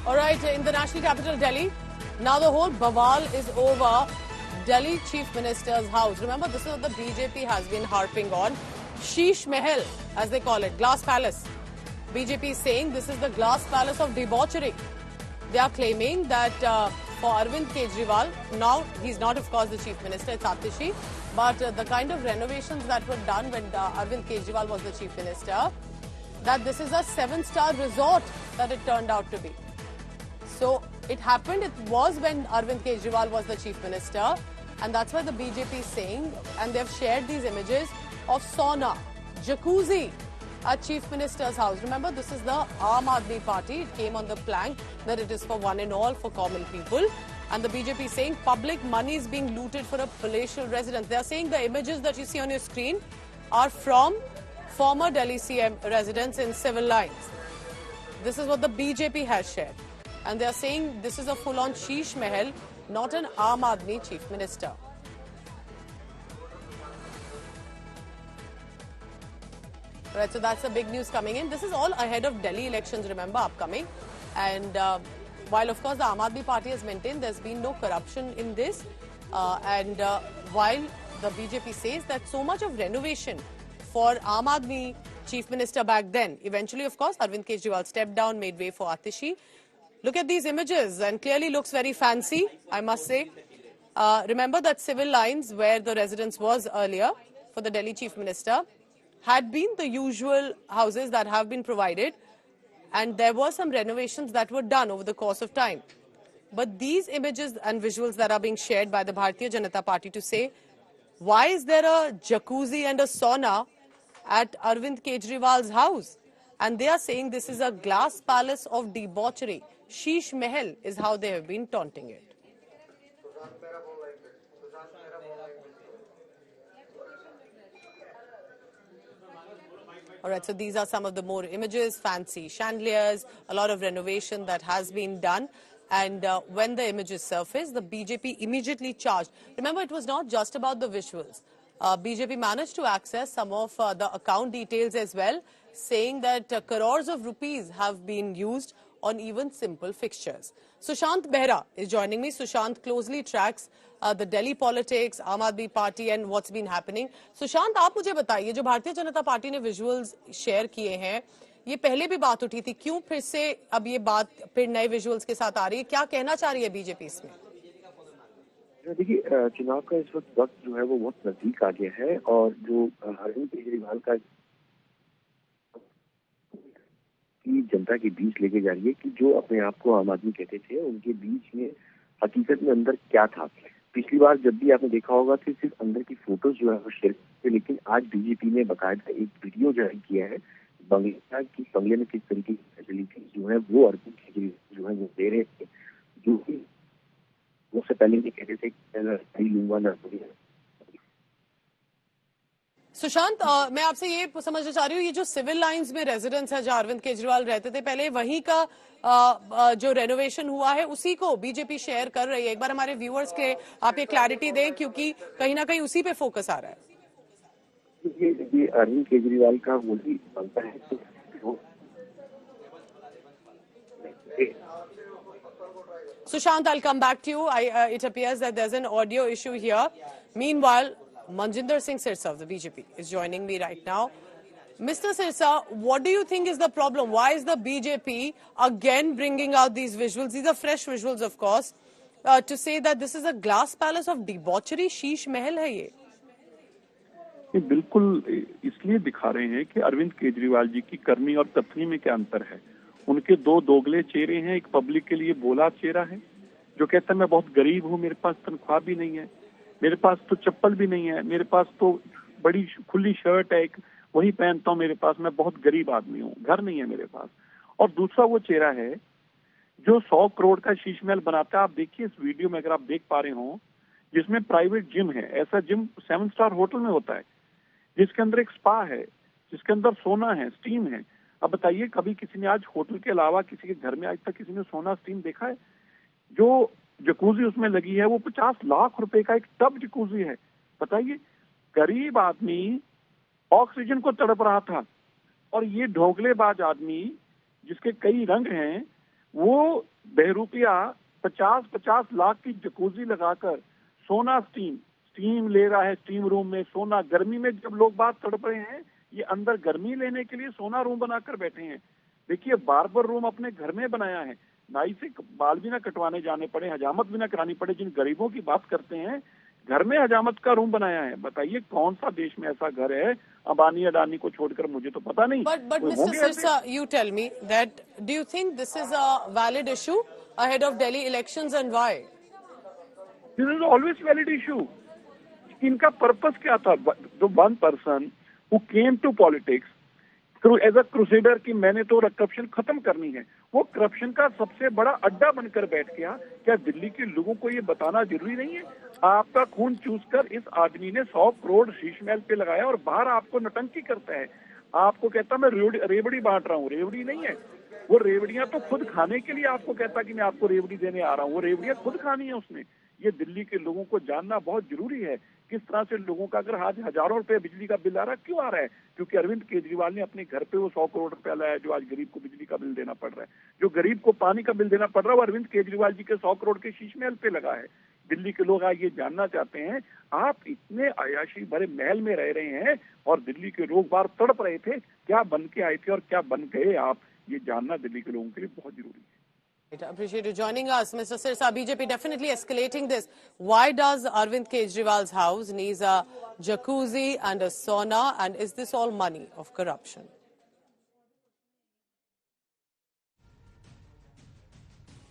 All right, in the national capital, Delhi, now the whole bawal is over. Delhi Chief Minister's house. Remember, this is what the BJP has been harping on. Sheesh Mahal, as they call it, Glass Palace. BJP is saying this is the Glass Palace of debauchery. They are claiming that for Arvind Kejriwal, now he's not, of course, the Chief Minister, it's Atishi, but the kind of renovations that were done when Arvind Kejriwal was the Chief Minister, that this is a 7-star resort that it turned out to be. So it happened, it was when Arvind Kejriwal was the Chief Minister, and that's why the BJP is saying, and they've shared these images of sauna, jacuzzi at Chief Minister's house. Remember, this is the Aam Aadmi Party. It came on the plank that it is for one and all, for common people. And the BJP is saying public money is being looted for a palatial residence. They are saying the images that you see on your screen are from former Delhi CM residents in civil lines. This is what the BJP has shared. And they are saying this is a full-on Sheesh Mahal, not an Aam Aadmi Chief Minister. Right, so that's the big news coming in. This is all ahead of Delhi elections, remember, upcoming. And while, of course, the Aam Aadmi Party has maintained there's been no corruption in this, while the BJP says that so much of renovation for Aam Aadmi Chief Minister back then, eventually, of course, Arvind Kejriwal stepped down, made way for Atishi. Look at these images, and clearly looks very fancy, I must say. Remember that civil lines where the residence was earlier for the Delhi Chief Minister had been the usual houses that have been provided, and there were some renovations that were done over the course of time. But these images and visuals that are being shared by the Bharatiya Janata Party to say, why is there a jacuzzi and a sauna at Arvind Kejriwal's house? And they are saying this is a glass palace of debauchery. Sheesh Mahal is how they have been taunting it. All right, so these are some of the more images, fancy chandeliers, a lot of renovation that has been done. And when the images surfaced, the BJP immediately charged. Remember, it was not just about the visuals. BJP managed to access some of the account details as well, saying that crores of rupees have been used on even simple fixtures. Sushant Behra is joining me. Sushant closely tracks the Delhi politics, Aam Aadmi Party and what's been happening. Sushant, आप मुझे बताइए, जो Bharatiya Janata party ने visuals share किए हैं, ये पहले भी बात उठी थी, क्यों फिर से अब ये बात फिर नए विजुअल्स के साथ आ रही है? क्या कहना चाह रही है बीजेपी इसमें? देखिए, चुनाव का इस वक्त जो है वो बहुत नजदीक आ गया है, और जो अरविंद केजरीवाल का की जनता के बीच लेके जा रही है कि जो अपने आप को आम आदमी कहते थे, उनके बीच में हकीकत में अंदर क्या था। पिछली बार जब भी आपने देखा होगा कि सिर्फ अंदर की फोटोज जो है वो शेयर करते, लेकिन आज बीजेपी ने बाकायदा एक वीडियो जारी किया है बंगले में किस तरीके की फैसिलिटी जो है वो अरविंद केजरीवाल जो है वो दे रहे थे, जो कि उससे पहले ये कहते थे कि लूंगा ना। सुशांत, मैं आपसे ये समझना चाह रही हूँ, ये जो सिविल लाइंस में रेजिडेंस है जहाँ अरविंद केजरीवाल रहते थे पहले, वहीं का जो रेनोवेशन हुआ है उसी को बीजेपी शेयर कर रही है। एक बार हमारे व्यूअर्स के आप ये क्लैरिटी दें, क्योंकि कहीं ना कहीं उसी पे फोकस आ रहा है। ये अरविंद केजरीवाल का वही बनता है। Sushant, I'll come back to you. It appears that there's an audio issue here. Meanwhile, Manjinder Singh Sirsa, the BJP, is joining me right now. Mr. Sirsa, what do you think is the problem? Why is the BJP again bringing out these visuals? These are fresh visuals, of course, to say that this is a glass palace of debauchery. Sheesh Mahal है ये। ये बिल्कुल इसलिए दिखा रहे हैं कि अरविंद केजरीवाल जी की करनी और कथनी में क्या अंतर है। उनके दो दोगले चेहरे हैं, एक पब्लिक के लिए बोला चेहरा है जो कहता है मैं बहुत गरीब हूँ, मेरे पास तनख्वाह भी नहीं है, मेरे पास तो चप्पल भी नहीं है, मेरे पास तो बड़ी खुली शर्ट है एक वही पहनता हूँ, मेरे पास मैं बहुत गरीब आदमी हूँ, घर नहीं है मेरे पास। और दूसरा वो चेहरा है जो 100 करोड़ का शीश महल बनाता है। आप देखिए इस वीडियो में, अगर आप देख पा रहे हो, जिसमें प्राइवेट जिम है, ऐसा जिम 7 स्टार होटल में होता है, जिसके अंदर एक स्पा है, जिसके अंदर सोना है, स्टीम है। अब बताइए, कभी किसी ने आज होटल के अलावा किसी के घर में आज तक किसी ने सोना स्टीम देखा है? जो जकूजी उसमें लगी है वो 50 लाख रुपए का एक टब जकूजी है। बताइए, गरीब आदमी ऑक्सीजन को तड़प रहा था, और ये ढोगलेबाज आदमी जिसके कई रंग हैं, वो बहरूपिया 50-50 लाख की जकूजी लगाकर सोना स्टीम ले रहा है, स्टीम रूम में सोना। गर्मी में जब लोग बात तड़प रहे हैं, ये अंदर गर्मी लेने के लिए सोना रूम बनाकर बैठे हैं। देखिए, बार्बर रूम अपने घर में बनाया है, नाई से बाल भी ना कटवाने जाने पड़े, हजामत भी ना करानी पड़े। जिन गरीबों की बात करते हैं, घर में हजामत का रूम बनाया है। बताइए कौन सा देश में ऐसा घर है, अंबानी अडानी को छोड़कर, मुझे तो पता नहीं। But Mr. Sirsa, you tell me that do you think this is a valid issue ahead of Delhi elections and why? This is always valid issue. इनका पर्पस क्या था? The one person who came to politics as a crusader कि मैंने तो corruption खत्म करनी है, वो करप्शन का सबसे बड़ा अड्डा बनकर बैठ गया। क्या दिल्ली के लोगों को ये बताना जरूरी नहीं है? आपका खून चूसकर इस आदमी ने 100 करोड़ शीश महल पे लगाया और बाहर आपको नटंकी करता है। आपको कहता मैं रेवड़ी बांट रहा हूँ, रेवड़ी नहीं है वो। रेवड़ियां तो खुद खाने के लिए आपको कहता कि मैं आपको रेवड़ी देने आ रहा हूँ, वो रेवड़ियां खुद खानी है उसने। ये दिल्ली के लोगों को जानना बहुत जरूरी है किस तरह से लोगों का अगर आज हजारों रुपए बिजली का बिल आ रहा है, क्यों आ रहा है? क्योंकि अरविंद केजरीवाल ने अपने घर पे वो 100 करोड़ रुपया लाया, जो आज गरीब को बिजली का बिल देना पड़ रहा है। जो गरीब को पानी का बिल देना पड़ रहा है, वो अरविंद केजरीवाल जी के 100 करोड़ के शीश महल पे लगा है। दिल्ली के लोग आज ये जानना चाहते हैं, आप इतने अयाशी भरे महल में रह रहे हैं और दिल्ली के लोग बाहर तड़प रहे थे, क्या बन के आए थे और क्या बन गए आप? ये जानना दिल्ली के लोगों के लिए बहुत जरूरी है। I appreciate you joining us, Mr. Sirsa. BJP definitely escalating this. Why does Arvind Kejriwal's house needs a jacuzzi and a sauna, and is this all money of corruption?